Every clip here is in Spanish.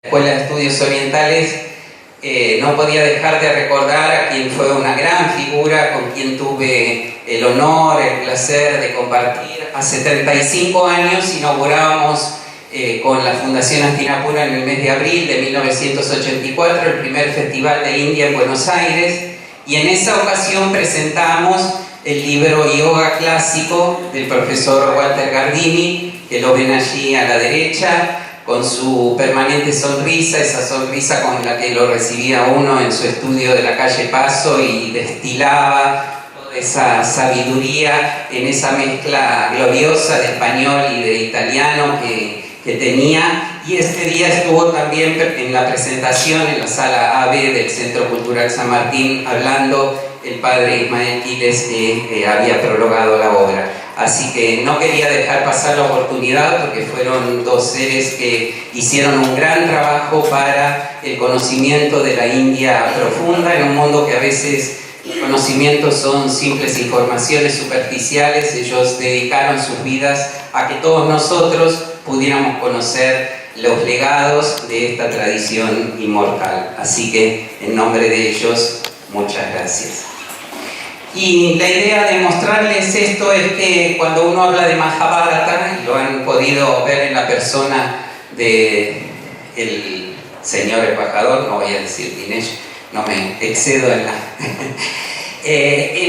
Escuela de Estudios Orientales, no podía dejar de recordar a quien fue una gran figura, con quien tuve el honor, el placer de compartir. Hace 35 años inaugurábamos con la Fundación Hastinapura en el mes de abril de 1984 el primer Festival de India en Buenos Aires, y en esa ocasión presentamos el libro Yoga Clásico del profesor Walter Gardini, que lo ven allí a la derecha, con su permanente sonrisa, esa sonrisa con la que lo recibía uno en su estudio de la calle Paso y destilaba toda esa sabiduría en esa mezcla gloriosa de español y de italiano que tenía. Y este día estuvo también en la presentación en la sala AB del Centro Cultural San Martín hablando el padre Ismael Quiles, que había prologado la obra. Así que no quería dejar pasar la oportunidad, porque fueron dos seres que hicieron un gran trabajo para el conocimiento de la India profunda, en un mundo que a veces los conocimientos son simples informaciones superficiales. Ellos dedicaron sus vidas a que todos nosotros pudiéramos conocer los legados de esta tradición inmortal. Así que, en nombre de ellos, muchas gracias. Y la idea de mostrarles esto es que cuando uno habla de Mahabharata, y lo han podido ver en la persona del señor embajador, no voy a decir Dinesh, no me excedo en la...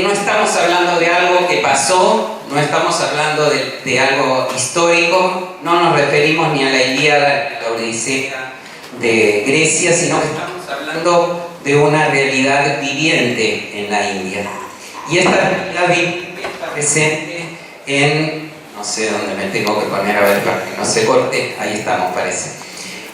no estamos hablando de algo que pasó, no estamos hablando de algo histórico, no nos referimos ni a la Ilíada ni a la Odisea de Grecia, sino que estamos hablando de una realidad viviente en la India. Y esta realidad viviente está presente en... no sé dónde me tengo que poner, a ver, para que no se corte, ahí estamos, parece.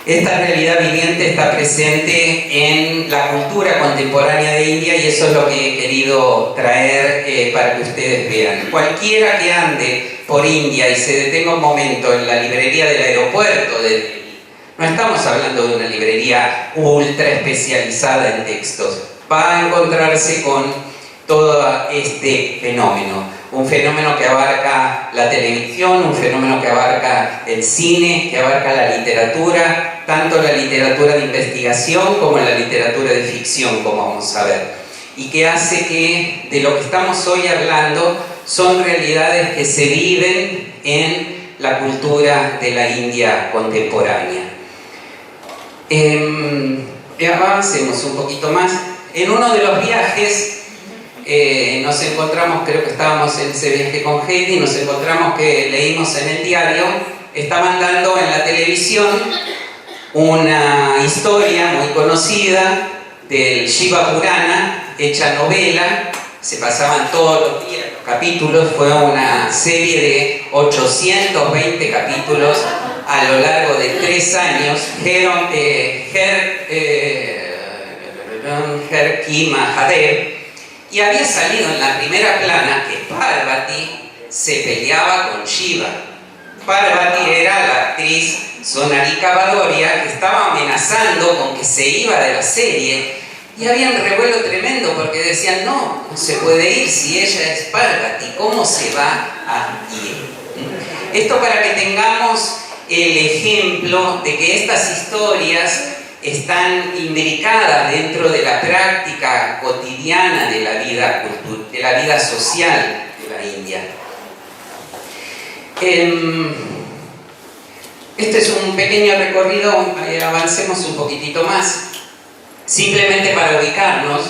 Esta realidad viviente está presente en la cultura contemporánea de India, y eso es lo que he querido traer para que ustedes vean. Cualquiera que ande por India y se detenga un momento en la librería del aeropuerto de Delhi, no estamos hablando de una librería ultra especializada en textos, va a encontrarse con todo este fenómeno, un fenómeno que abarca la televisión, un fenómeno que abarca el cine, que abarca la literatura, tanto la literatura de investigación como la literatura de ficción, como vamos a ver, y que hace que de lo que estamos hoy hablando son realidades que se viven en la cultura de la India contemporánea. Avancemos un poquito más. En uno de los viajes nos encontramos, creo que estábamos en ese viaje con Heidi, nos encontramos que leímos en el diario, estaban dando en la televisión una historia muy conocida del Shiva Purana, hecha novela, se pasaban todos los días los capítulos, fue una serie de 820 capítulos a lo largo de 3 años. Herki Mahadev, y había salido en la primera plana que Parvati se peleaba con Shiva. Parvati era la actriz Sonarika Badoria, que estaba amenazando con que se iba de la serie, y había un revuelo tremendo porque decían, no se puede ir si ella es Parvati, ¿cómo se va a ir? Esto para que tengamos el ejemplo de que estas historias están imbricadas dentro de la práctica cotidiana de la vida social de la India. Este es un pequeño recorrido, avancemos un poquitito más, simplemente para ubicarnos.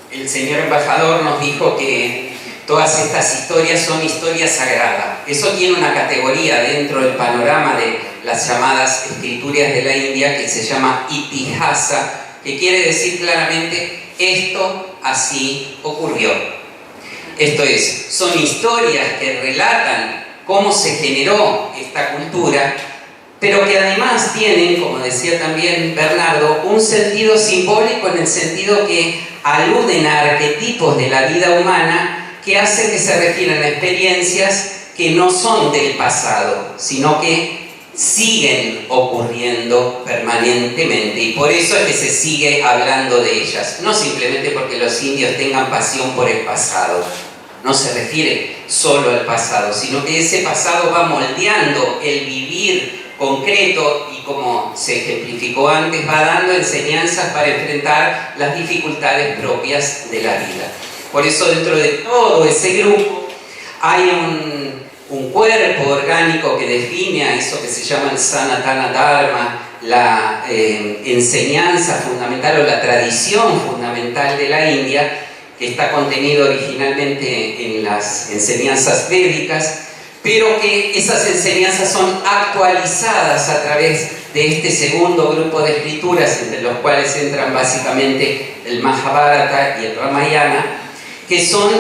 El señor embajador nos dijo que todas estas historias son historias sagradas. Eso tiene una categoría dentro del panorama de las llamadas escrituras de la India que se llama Itihasa, que quiere decir claramente esto así ocurrió. Esto es, son historias que relatan cómo se generó esta cultura, pero que además tienen, como decía también Bernardo, un sentido simbólico, en el sentido que aluden a arquetipos de la vida humana que hacen que se refieran a experiencias que no son del pasado, sino que siguen ocurriendo permanentemente, y por eso es que se sigue hablando de ellas, no simplemente porque los indios tengan pasión por el pasado, no se refiere solo al pasado, sino que ese pasado va moldeando el vivir concreto y, como se ejemplificó antes, va dando enseñanzas para enfrentar las dificultades propias de la vida. Por eso dentro de todo ese grupo hay un cuerpo orgánico que define a eso que se llama el Sanatana Dharma, la enseñanza fundamental o la tradición fundamental de la India, que está contenido originalmente en las enseñanzas védicas, pero que esas enseñanzas son actualizadas a través de este segundo grupo de escrituras, entre los cuales entran básicamente el Mahabharata y el Ramayana, que son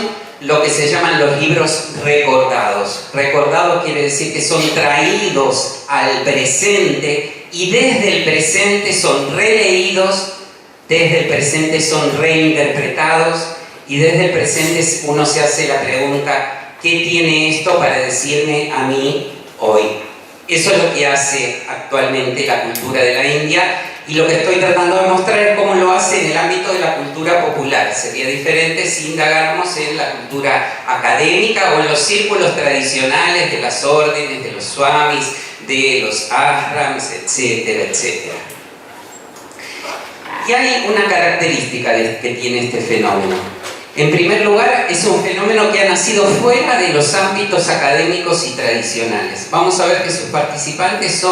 lo que se llaman los libros recordados. Recordados quiere decir que son traídos al presente y desde el presente son releídos, desde el presente son reinterpretados y desde el presente uno se hace la pregunta: ¿qué tiene esto para decirme a mí hoy? Eso es lo que hace actualmente la cultura de la India, y lo que estoy tratando de mostrar es cómo lo hace en el ámbito de la cultura popular. Sería diferente si indagáramos en la cultura académica o en los círculos tradicionales de las órdenes, de los swamis, de los ashrams, etcétera, etcétera. Y hay una característica que tiene este fenómeno. En primer lugar, es un fenómeno que ha nacido fuera de los ámbitos académicos y tradicionales. Vamos a ver que sus participantes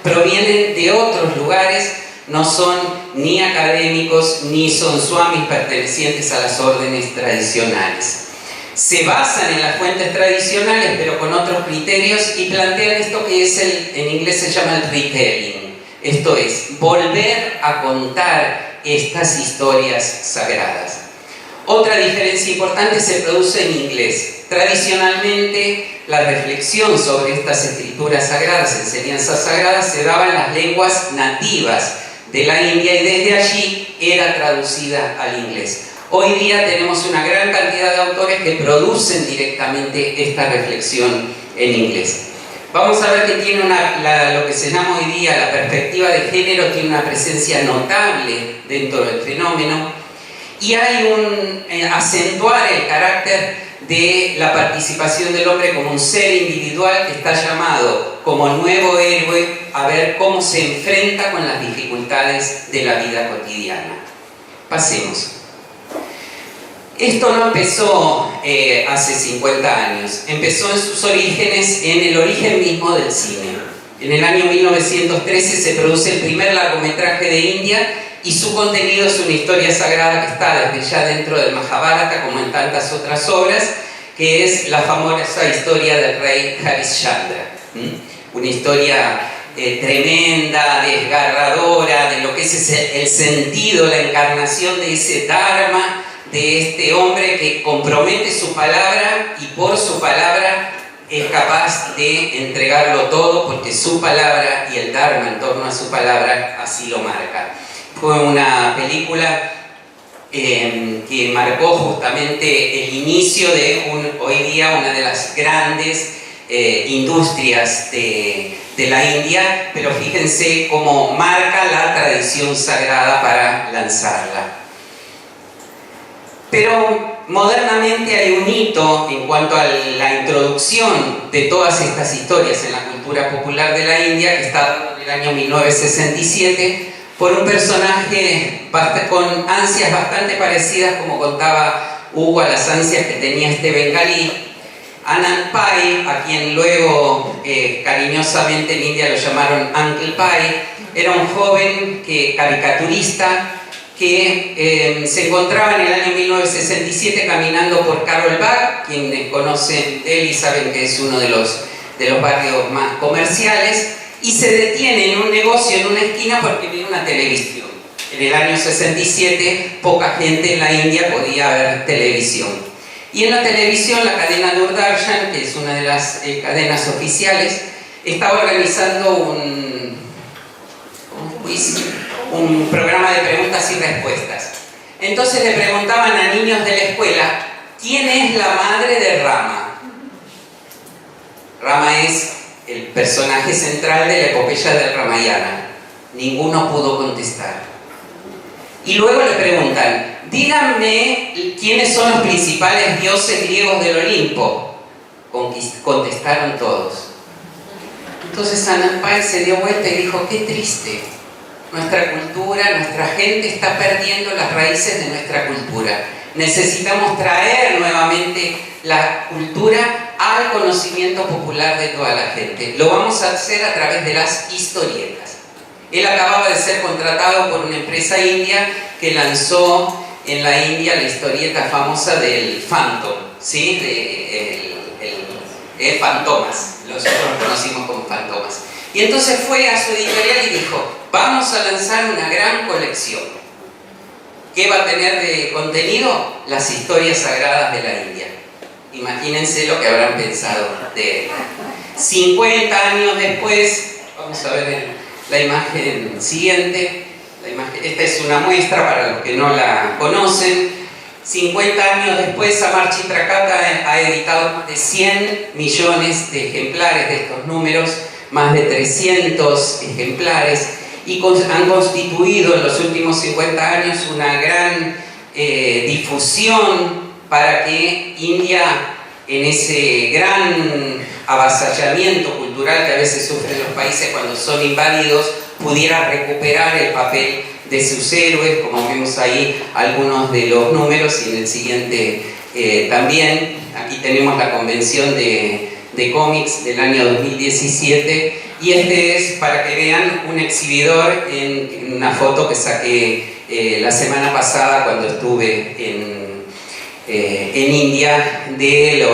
provienen de otros lugares, no son ni académicos ni son swamis pertenecientes a las órdenes tradicionales. Se basan en las fuentes tradicionales, pero con otros criterios, y plantean esto que en inglés se llama el retelling. Esto es, volver a contar estas historias sagradas. Otra diferencia importante se produce en inglés. Tradicionalmente, la reflexión sobre estas escrituras sagradas, enseñanzas sagradas, se daba en las lenguas nativas de la India y desde allí era traducida al inglés. Hoy día tenemos una gran cantidad de autores que producen directamente esta reflexión en inglés. Vamos a ver que tiene lo que se llama hoy día la perspectiva de género, tiene una presencia notable dentro del fenómeno. Y hay acentuar el carácter de la participación del hombre como un ser individual que está llamado como nuevo héroe a ver cómo se enfrenta con las dificultades de la vida cotidiana. Pasemos. Esto no empezó hace 50 años, empezó en sus orígenes, en el origen mismo del cine. En el año 1913 se produce el primer largometraje de India, y su contenido es una historia sagrada que está desde ya dentro del Mahabharata, como en tantas otras obras, que es la famosa historia del rey Harishchandra. Una historia tremenda, desgarradora, de lo que es el sentido, la encarnación de ese dharma, de este hombre que compromete su palabra y por su palabra es capaz de entregarlo todo, porque su palabra y el dharma en torno a su palabra así lo marca. Fue una película que marcó justamente el inicio de hoy día una de las grandes industrias de la India, pero fíjense cómo marca la tradición sagrada para lanzarla. Pero modernamente hay un hito en cuanto a la introducción de todas estas historias en la cultura popular de la India, que está dado en el año 1967, por un personaje con ansias bastante parecidas, como contaba Hugo, a las ansias que tenía este bengalí, Anand Pai, a quien luego cariñosamente en India lo llamaron Uncle Pai. Era un joven caricaturista que se encontraba en el año 1967 caminando por Carol Bagh. Quienes conocen él y saben que es uno de los barrios más comerciales, y se detiene en un negocio en una esquina porque ve una televisión. En el año 67 poca gente en la India podía ver televisión. Y en la televisión la cadena Doordarshan, que es una de las cadenas oficiales, estaba organizando un programa de preguntas y respuestas. Entonces le preguntaban a niños de la escuela: ¿quién es la madre de Rama? Rama es el personaje central de la epopeya del Ramayana. Ninguno pudo contestar. Y luego le preguntan: díganme quiénes son los principales dioses griegos del Olimpo. Contestaron todos. Entonces Anandpai se dio vuelta y dijo: qué triste, nuestra cultura, nuestra gente está perdiendo las raíces de nuestra cultura. Necesitamos traer nuevamente la cultura al conocimiento popular de toda la gente. Lo vamos a hacer a través de las historietas. Él acababa de ser contratado por una empresa india que lanzó en la India la historieta famosa del Phantom, ¿sí? Fantomas, nosotros lo conocimos como Fantomas. Y entonces fue a su editorial y dijo: vamos a lanzar una gran colección. ¿Qué va a tener de contenido? Las historias sagradas de la India. Imagínense lo que habrán pensado de él. 50 años después, vamos a ver la imagen siguiente. Esta es una muestra para los que no la conocen. 50 años después, Samar Chitrakata ha editado más de 100 millones de ejemplares de estos números, más de 300 ejemplares, y han constituido en los últimos 50 años una gran difusión para que India, en ese gran avasallamiento cultural que a veces sufren los países cuando son invadidos, pudiera recuperar el papel de sus héroes, como vemos ahí algunos de los números, y en el siguiente también. Aquí tenemos la convención de cómics del año 2017, y este es, para que vean, un exhibidor en una foto que saqué la semana pasada cuando estuve en India, de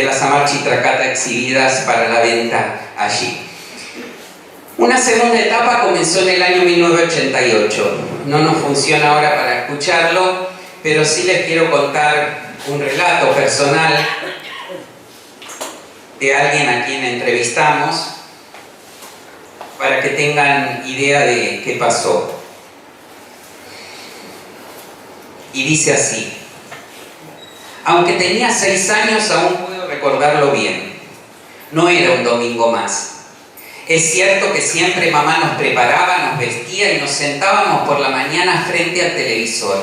las Samar Chitrakata exhibidas para la venta allí. Una segunda etapa comenzó en el año 1988. No nos funciona ahora para escucharlo, pero sí les quiero contar un relato personal de alguien a quien entrevistamos para que tengan idea de qué pasó. Y dice así: aunque tenía 6 años, aún puedo recordarlo bien. No era un domingo más. Es cierto que siempre mamá nos preparaba, nos vestía y nos sentábamos por la mañana frente al televisor.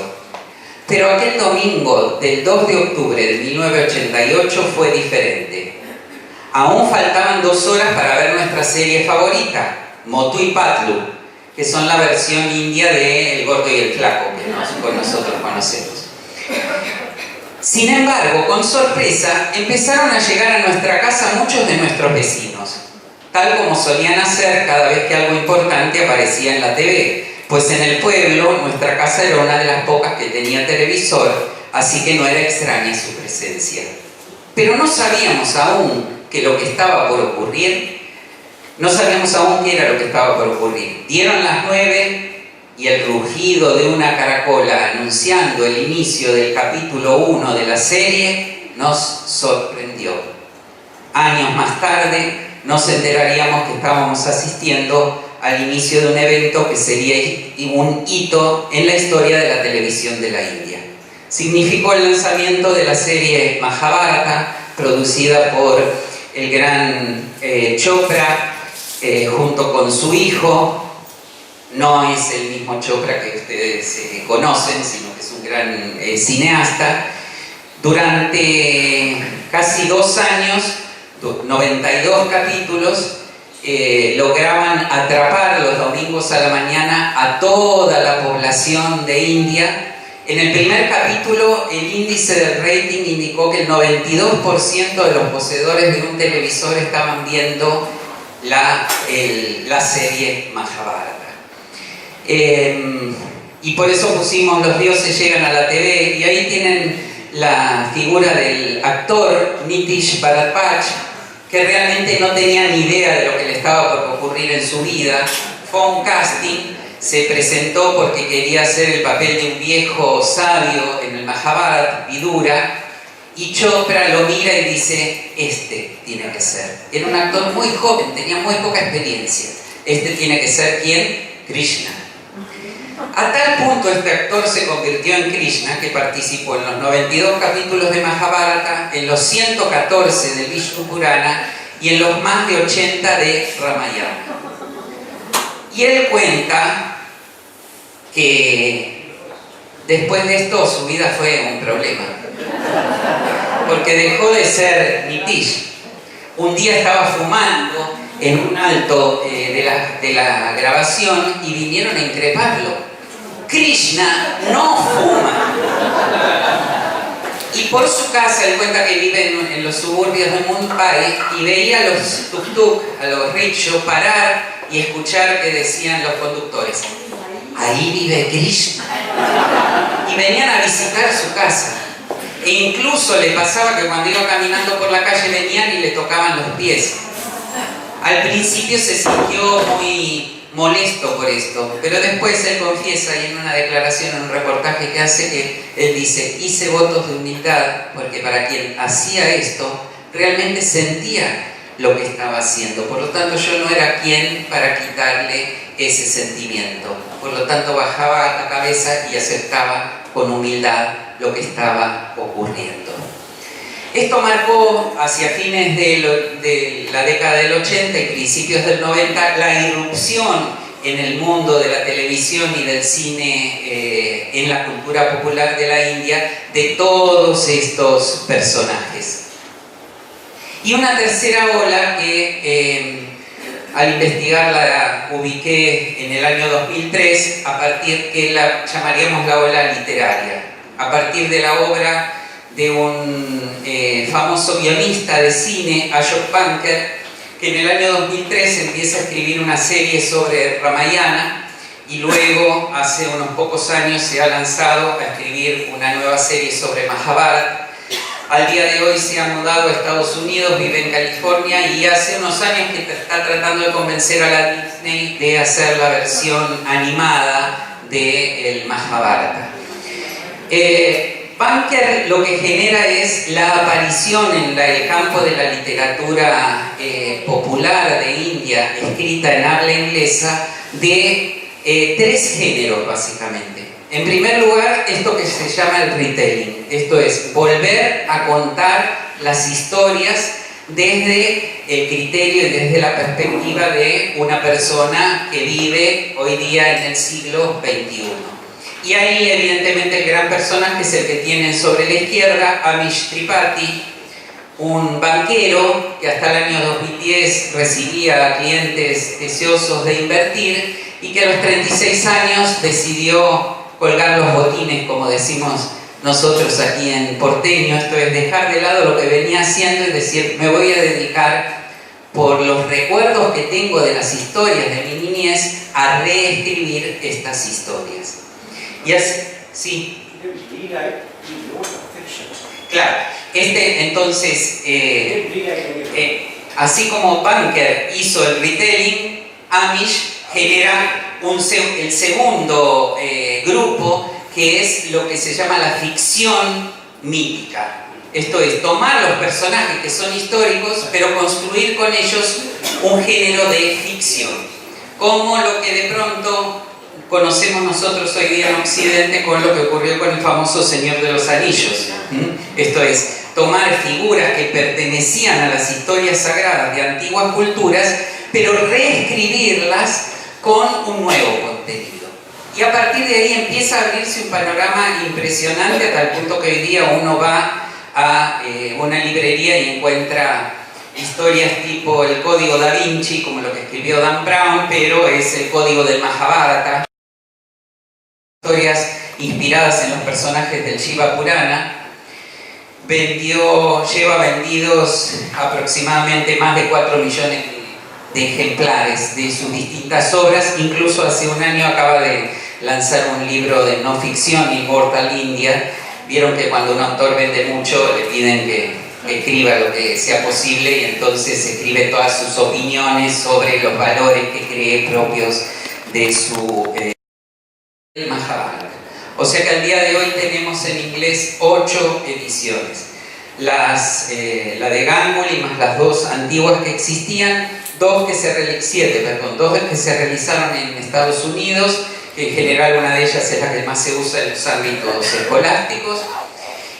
Pero aquel domingo del 2 de octubre de 1988 fue diferente. Aún faltaban 2 horas para ver nuestra serie favorita, Motu y Patlu, que son la versión india de El Gordo y el Flaco, que nosotros conocemos. Sin embargo, con sorpresa, empezaron a llegar a nuestra casa muchos de nuestros vecinos, tal como solían hacer cada vez que algo importante aparecía en la TV, pues en el pueblo nuestra casa era una de las pocas que tenía televisor, así que no era extraña su presencia. Pero no sabíamos aún qué era lo que estaba por ocurrir. Dieron las 9 y el rugido de una caracola anunciando el inicio del capítulo 1 de la serie nos sorprendió. Años más tarde nos enteraríamos que estábamos asistiendo al inicio de un evento que sería un hito en la historia de la televisión de la India. Significó el lanzamiento de la serie Mahabharata, producida por el gran Chopra, junto con su hijo. No es el mismo Chopra que ustedes conocen, sino que es un gran cineasta. Durante casi 2 años, 92 capítulos, lograban atrapar los domingos a la mañana a toda la población de India. En el primer capítulo, el índice del rating indicó que el 92% de los poseedores de un televisor estaban viendo la serie Mahabharata. Y por eso pusimos Los dioses llegan a la TV, y ahí tienen la figura del actor Nitish Bharadwaj, que realmente no tenía ni idea de lo que le estaba por ocurrir en su vida. Fue a un casting, se presentó porque quería hacer el papel de un viejo sabio en el Mahabharata, Vidura, y Chopra lo mira y dice: este tiene que ser. Era un actor muy joven, tenía muy poca experiencia. Este tiene que ser, ¿quién? Krishna. A tal punto este actor se convirtió en Krishna que participó en los 92 capítulos de Mahabharata, en los 114 de Vishnu Purana y en los más de 80 de Ramayana. Y él cuenta que Después de esto su vida fue un problema, porque dejó de ser Nitish. Un día estaba fumando en un alto de la grabación y vinieron a increparlo. Krishna no fuma. Y por su casa, él cuenta que vive en los suburbios de Mumbai y veía a los tuk-tuk, a los rickshaws, parar y escuchar que decían los conductores: ahí vive Krishna. Y venían a visitar su casa. E incluso le pasaba que cuando iba caminando por la calle venían y le tocaban los pies. Al principio se sintió muy molesto por esto, pero después él confiesa, y en una declaración, en un reportaje que hace, que él dice: hice votos de humildad porque para quien hacía esto realmente sentía lo que estaba haciendo, por lo tanto yo no era quien para quitarle ese sentimiento, por lo tanto bajaba la cabeza y aceptaba con humildad lo que estaba ocurriendo. Esto marcó hacia fines de la década del 80 y principios del 90 la irrupción en el mundo de la televisión y del cine, en la cultura popular de la India, de todos estos personajes. Y una tercera ola que al investigarla ubiqué en el año 2003, a partir que la llamaríamos la ola literaria, a partir de la obra de un famoso guionista de cine, Ashok Banker, que en el año 2003 empieza a escribir una serie sobre Ramayana y luego, hace unos pocos años, se ha lanzado a escribir una nueva serie sobre Mahabharata. Al día de hoy se ha mudado a Estados Unidos, vive en California y hace unos años que está tratando de convencer a la Disney de hacer la versión animada del Mahabharata. Banker lo que genera es la aparición en el campo de la literatura popular de India, escrita en habla inglesa, de tres géneros básicamente. En primer lugar, esto que se llama el retelling, esto es volver a contar las historias desde el criterio y desde la perspectiva de una persona que vive hoy día en el siglo XXI. Y ahí, evidentemente, el gran personaje es el que tienen sobre la izquierda, Amish Tripathi, un banquero que hasta el año 2010 recibía a clientes deseosos de invertir y que a los 36 años decidió colgar los botines, como decimos nosotros aquí en porteño, esto es dejar de lado lo que venía haciendo y decir: me voy a dedicar, por los recuerdos que tengo de las historias de mi niñez, a reescribir estas historias. Y así, sí. Claro, entonces, así como Banker hizo el retelling, Amish genera el segundo grupo, que es lo que se llama la ficción mítica. Esto es tomar los personajes que son históricos, pero construir con ellos un género de ficción, como lo que de pronto conocemos nosotros hoy día en Occidente con lo que ocurrió con el famoso Señor de los Anillos. Esto es, tomar figuras que pertenecían a las historias sagradas de antiguas culturas, pero reescribirlas con un nuevo contenido. Y a partir de ahí empieza a abrirse un panorama impresionante, a tal punto que hoy día uno va a una librería y encuentra historias tipo el Código Da Vinci, como lo que escribió Dan Brown, pero es el Código del Mahabharata. Historias inspiradas en los personajes del Shiva Purana. Lleva vendidos aproximadamente más de 4 millones de ejemplares de sus distintas obras. Incluso hace un año acaba de lanzar un libro de no ficción, Immortal India. Vieron que cuando un autor vende mucho le piden que escriba lo que sea posible, y entonces escribe todas sus opiniones sobre los valores que cree propios de su Mahabharata. O sea que al día de hoy tenemos en inglés 8 ediciones. La de Ganguly más las 2 antiguas que existían, 2 que se realizaron en Estados Unidos, que en general una de ellas es la que más se usa en los ámbitos escolásticos.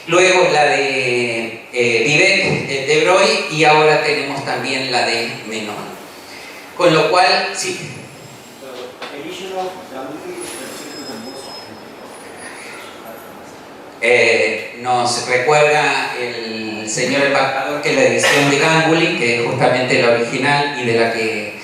Luego la de Vivek de Broglie, y ahora tenemos también la de Menon. Con lo cual, sí. Nos recuerda el señor embajador que la edición de Ganguly, que es justamente la original y de la que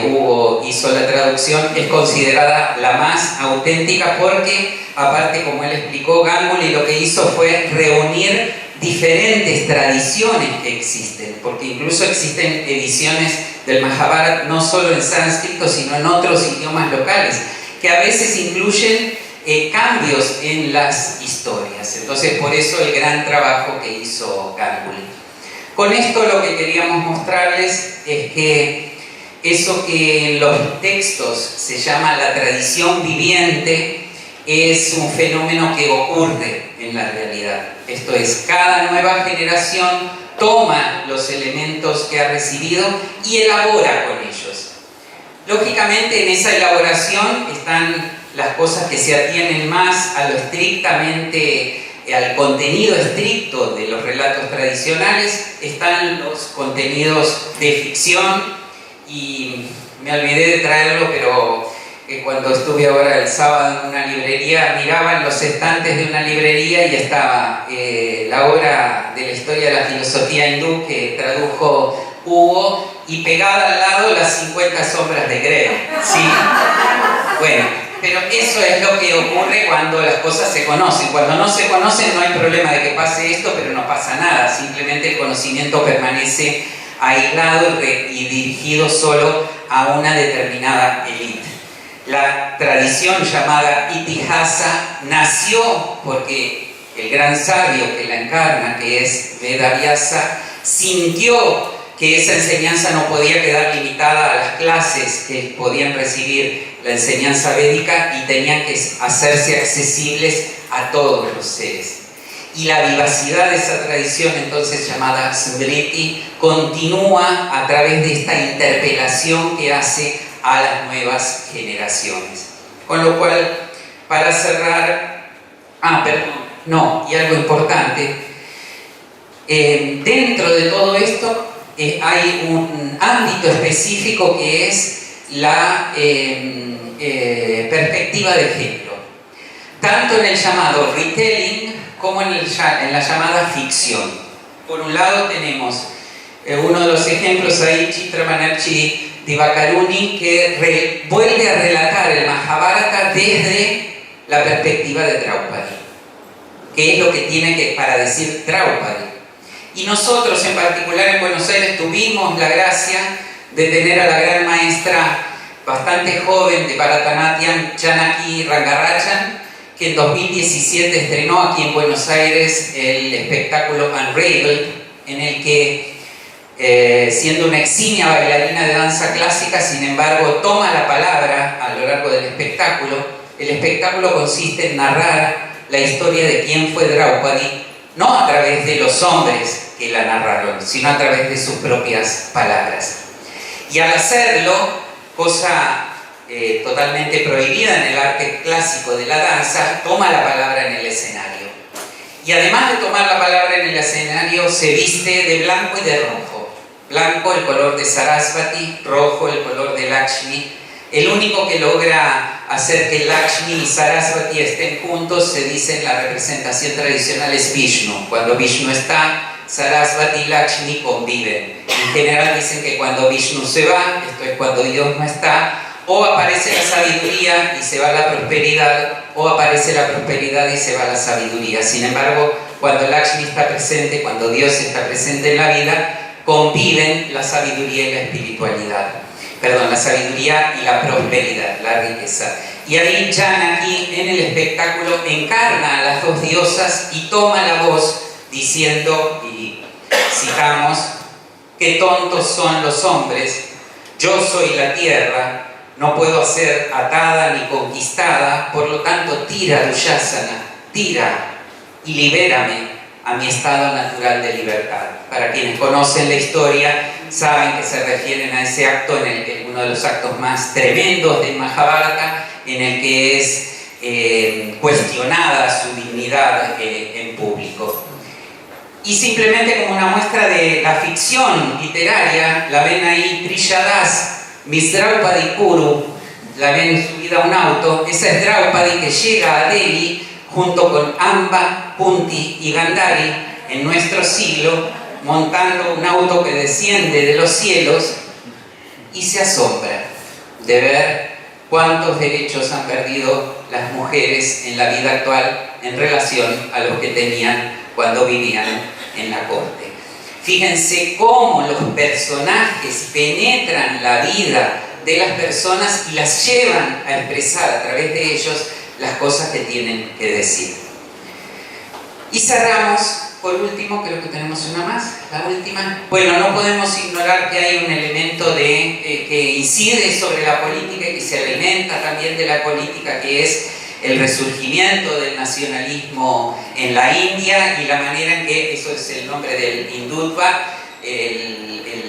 Hugo hizo la traducción, es considerada la más auténtica porque, aparte, como él explicó, Ganguly lo que hizo fue reunir diferentes tradiciones que existen, porque incluso existen ediciones del Mahabharata no solo en sánscrito, sino en otros idiomas locales, que a veces incluyen cambios en las historias. Entonces, por eso el gran trabajo que hizo Ganguly. Con esto lo que queríamos mostrarles es que eso que en los textos se llama la tradición viviente es un fenómeno que ocurre en la realidad. Esto es, cada nueva generación toma los elementos que ha recibido y elabora con ellos. Lógicamente, en esa elaboración están las cosas que se atienen más a lo estrictamente, al contenido estricto de los relatos tradicionales, están los contenidos de ficción, y me olvidé de traerlo, pero cuando estuve ahora el sábado en una librería, miraba en los estantes de una librería y estaba la obra de la historia de la filosofía hindú que tradujo Hugo, y pegada al lado las 50 sombras de Grey. ¿Sí? Bueno, pero eso es lo que ocurre cuando las cosas se conocen. Cuando no se conocen no hay problema de que pase esto, pero no pasa nada. Simplemente el conocimiento permanece aislado y dirigido solo a una determinada élite. La tradición llamada Itihasa nació porque el gran sabio que la encarna, que es Vedavyasa, sintió que esa enseñanza no podía quedar limitada a las clases que podían recibir la enseñanza védica y tenían que hacerse accesibles a todos los seres. Y la vivacidad de esa tradición, entonces llamada Smriti, continúa a través de esta interpelación que hace a las nuevas generaciones. Con lo cual, para cerrar, y algo importante, dentro de todo esto hay un ámbito específico que es la perspectiva de género, tanto en el llamado retelling como en la llamada ficción. Por un lado tenemos uno de los ejemplos ahí, Chitra Banerjee Divakaruni, que vuelve a relatar el Mahabharata desde la perspectiva de Draupadi, que es lo que tiene para decir Draupadi. Y nosotros en particular en Buenos Aires tuvimos la gracia de tener a la gran maestra bastante joven de Bharatanatyam, Janaki Rangarachan, que en 2017 estrenó aquí en Buenos Aires el espectáculo Unraveled, en el que, siendo una eximia bailarina de danza clásica, sin embargo, toma la palabra a lo largo del espectáculo. El espectáculo consiste en narrar la historia de quién fue Draupadi, no a través de los hombres que la narraron, sino a través de sus propias palabras. Y al hacerlo, cosa totalmente prohibida en el arte clásico de la danza, toma la palabra en el escenario. Y además de tomar la palabra en el escenario, se viste de blanco y de rojo. Blanco, el color de Sarasvati; rojo, el color de Lakshmi. El único que logra hacer que Lakshmi y Sarasvati estén juntos, se dice en la representación tradicional, es Vishnu. Cuando Vishnu está, Sarasvati y Lakshmi conviven. En general dicen que cuando Vishnu se va, esto es cuando Dios no está, o aparece la sabiduría y se va la prosperidad, o aparece la prosperidad y se va la sabiduría. Sin embargo, cuando Lakshmi está presente, cuando Dios está presente en la vida, conviven la sabiduría y la espiritualidad. La sabiduría y la prosperidad, la riqueza. Y ahí Janaki en el espectáculo encarna a las dos diosas y toma la voz diciendo, y citamos, qué tontos son los hombres, yo soy la tierra, no puedo ser atada ni conquistada, por lo tanto tira Dushasana, tira y libérame a mi estado natural de libertad. Para quienes conocen la historia, saben que se refieren a ese acto, uno de los actos más tremendos del Mahabharata, en el que es cuestionada su dignidad en público. Y simplemente como una muestra de la ficción literaria, la ven ahí Trisha Das, Miss Draupadi Kuru, la ven subida a un auto. Esa es Draupadi que llega a Delhi junto con Amba, Punti y Gandhari en nuestro siglo, montando un auto que desciende de los cielos y se asombra de ver cuántos derechos han perdido las mujeres en la vida actual en relación a los que tenían cuando vivían en la corte. Fíjense cómo los personajes penetran la vida de las personas y las llevan a expresar a través de ellos las cosas que tienen que decir. Y cerramos, por último, creo que tenemos una más, la última. Bueno, no podemos ignorar que hay un elemento que incide sobre la política y que se alimenta también de la política, que es el resurgimiento del nacionalismo en la India y la manera en que, eso es el nombre del Hindutva,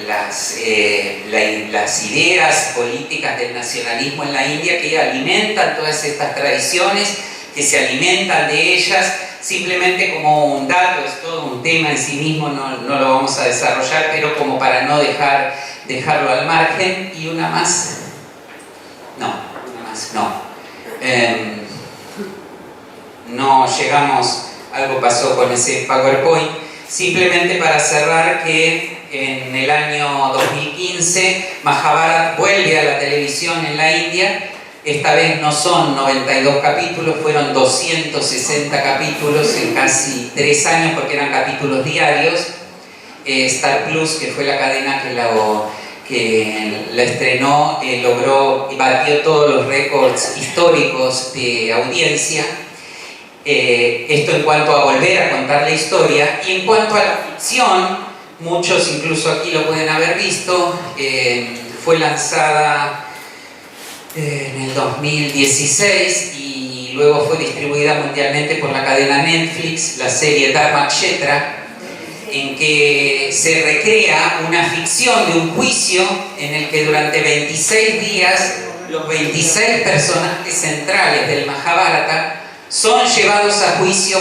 las ideas políticas del nacionalismo en la India, que alimentan todas estas tradiciones, que se alimentan de ellas. Simplemente como un dato, es todo un tema en sí mismo, no lo vamos a desarrollar, pero como para no dejarlo al margen. Y una más, no llegamos, algo pasó con ese PowerPoint. Simplemente para cerrar, que en el año 2015 Mahabharata vuelve a la televisión en la India. Esta vez no son 92 capítulos, fueron 260 capítulos en casi 3 años, porque eran capítulos diarios. Star Plus, que fue la cadena que la estrenó, batió todos los récords históricos de audiencia. Esto en cuanto a volver a contar la historia. Y en cuanto a la ficción, muchos incluso aquí lo pueden haber visto, fue lanzada en el 2016 y luego fue distribuida mundialmente por la cadena Netflix, la serie Dharmakshetra, en que se recrea una ficción de un juicio en el que durante 26 días los 26 personajes centrales del Mahabharata son llevados a juicio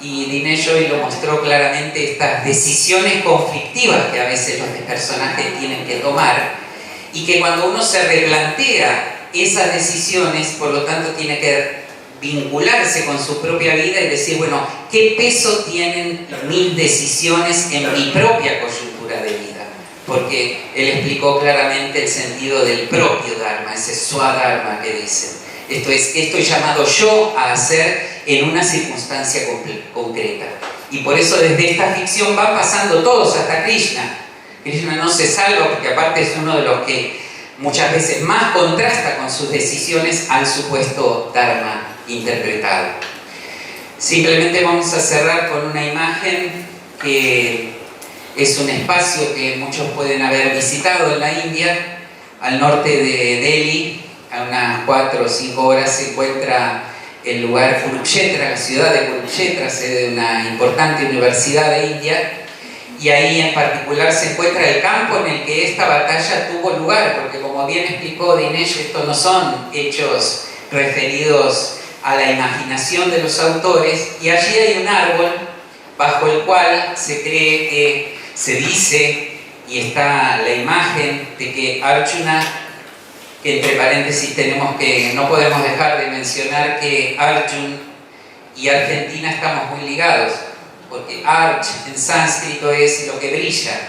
y Dinesh hoy lo mostró claramente, estas decisiones conflictivas que a veces los personajes tienen que tomar, y que cuando uno se replantea esas decisiones, por lo tanto tiene que vincularse con su propia vida y decir, bueno, ¿qué peso tienen mis decisiones en mi propia coyuntura de vida? Porque él explicó claramente el sentido del propio Dharma, ese Swadharma que dice. Esto es, ¿qué estoy llamado yo a hacer en una circunstancia concreta? Y por eso desde esta ficción van pasando todos hasta Krishna. Krishna no se salva porque aparte es uno de los que muchas veces más contrasta con sus decisiones al supuesto Dharma interpretado. Simplemente vamos a cerrar con una imagen que es un espacio que muchos pueden haber visitado en la India, al norte de Delhi, a unas 4 o 5 horas se encuentra el lugar Kurukshetra, la ciudad de Kurukshetra, sede de una importante universidad de India. Y ahí en particular se encuentra el campo en el que esta batalla tuvo lugar, porque como bien explicó Dinesh, estos no son hechos referidos a la imaginación de los autores, y allí hay un árbol bajo el cual se cree que se dice, y está la imagen de que Arjuna, que entre paréntesis no podemos dejar de mencionar que Arjun y Argentina estamos muy ligados, porque Arch en sánscrito es lo que brilla,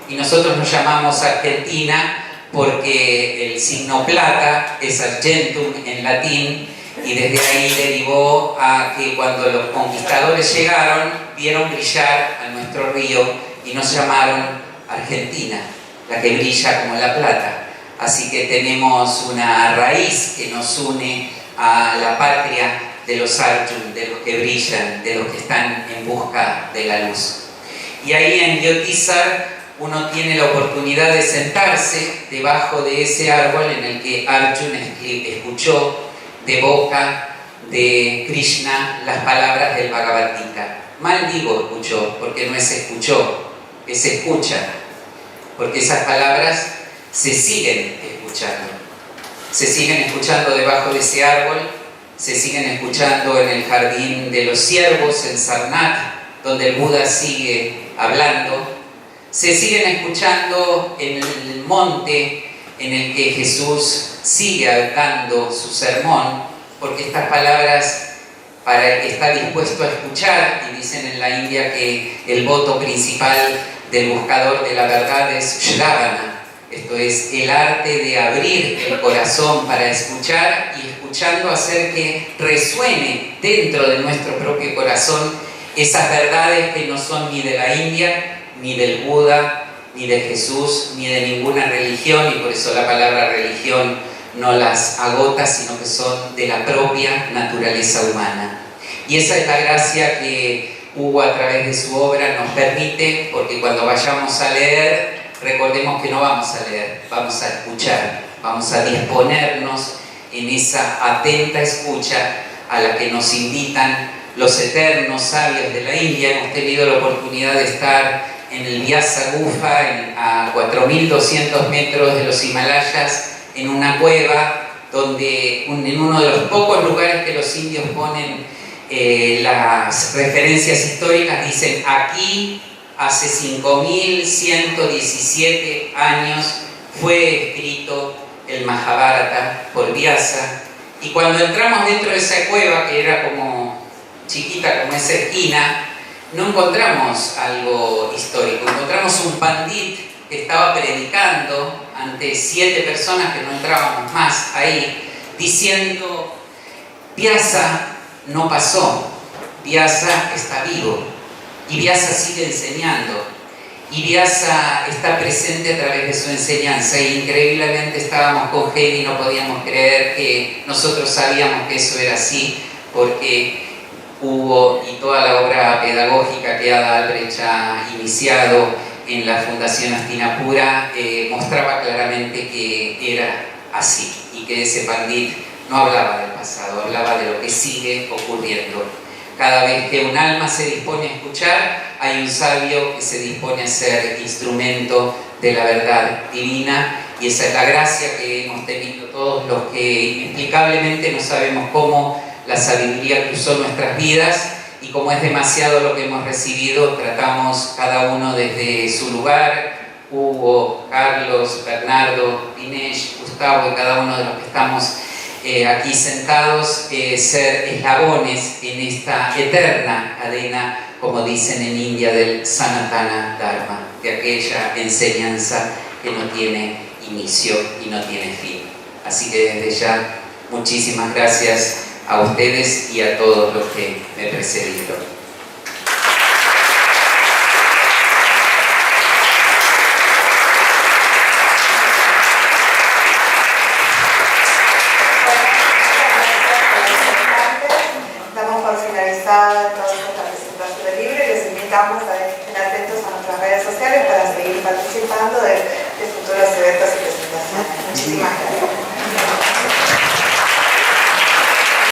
y nosotros nos llamamos Argentina porque el signo plata es argentum en latín, y desde ahí derivó a que cuando los conquistadores llegaron, vieron brillar a nuestro río y nos llamaron Argentina, la que brilla como la plata. Así que tenemos una raíz que nos une a la patria de los Arjun, de los que brillan, de los que están en busca de la luz. Y ahí en Yotisar uno tiene la oportunidad de sentarse debajo de ese árbol en el que Arjun escuchó de boca de Krishna las palabras del Bhagavad Gita. Mal digo escuchó, porque no es escuchó, es escucha, porque esas palabras se siguen escuchando. Se siguen escuchando debajo de ese árbol, se siguen escuchando en el jardín de los ciervos, en Sarnath, donde el Buda sigue hablando. Se siguen escuchando en el monte en el que Jesús sigue dando su sermón, porque estas palabras para el que está dispuesto a escuchar, y dicen en la India que el voto principal del buscador de la verdad es Shravana, esto es el arte de abrir el corazón para escuchar y escuchando hacer que resuene dentro de nuestro propio corazón esas verdades que no son ni de la India, ni del Buda, ni de Jesús, ni de ninguna religión, y por eso la palabra religión no las agota, sino que son de la propia naturaleza humana. Y esa es la gracia que Hugo a través de su obra nos permite, porque cuando vayamos a leer, recordemos que no vamos a leer, vamos a escuchar, vamos a disponernos en esa atenta escucha a la que nos invitan los eternos sabios de la India. Hemos tenido la oportunidad de estar en el Vyasa Gufa, a 4.200 metros de los Himalayas, en una cueva donde en uno de los pocos lugares que los indios ponen las referencias históricas, dicen aquí hace 5.117 años fue escrito el Mahabharata por Vyasa, y cuando entramos dentro de esa cueva, que era como chiquita como esa esquina, no encontramos algo histórico, encontramos un pandit que estaba predicando ante 7 personas que no entrábamos más ahí, diciendo: Vyasa no pasó, Vyasa está vivo, y Vyasa sigue enseñando, y Vyasa está presente a través de su enseñanza. Y increíblemente estábamos con Heidi y no podíamos creer que nosotros sabíamos que eso era así, porque Hugo y toda la obra pedagógica que Ada Albrecht ha iniciado en la Fundación Hastinapura mostraba claramente que era así, y que ese pandit no hablaba del pasado, hablaba de lo que sigue ocurriendo. Cada vez que un alma se dispone a escuchar, hay un sabio que se dispone a ser instrumento de la verdad divina, y esa es la gracia que hemos tenido todos los que inexplicablemente no sabemos cómo la sabiduría cruzó nuestras vidas, y como es demasiado lo que hemos recibido, tratamos cada uno desde su lugar, Hugo, Carlos, Bernardo, Dinesh, Gustavo y cada uno de los que estamos aquí sentados, ser eslabones en esta eterna cadena, como dicen en India, del Sanatana Dharma, de aquella enseñanza que no tiene inicio y no tiene fin. Así que desde ya, muchísimas gracias a ustedes y a todos los que me precedieron. Damos por finalizada toda esta presentación del libro y les invitamos a estar atentos a nuestras redes sociales para seguir participando de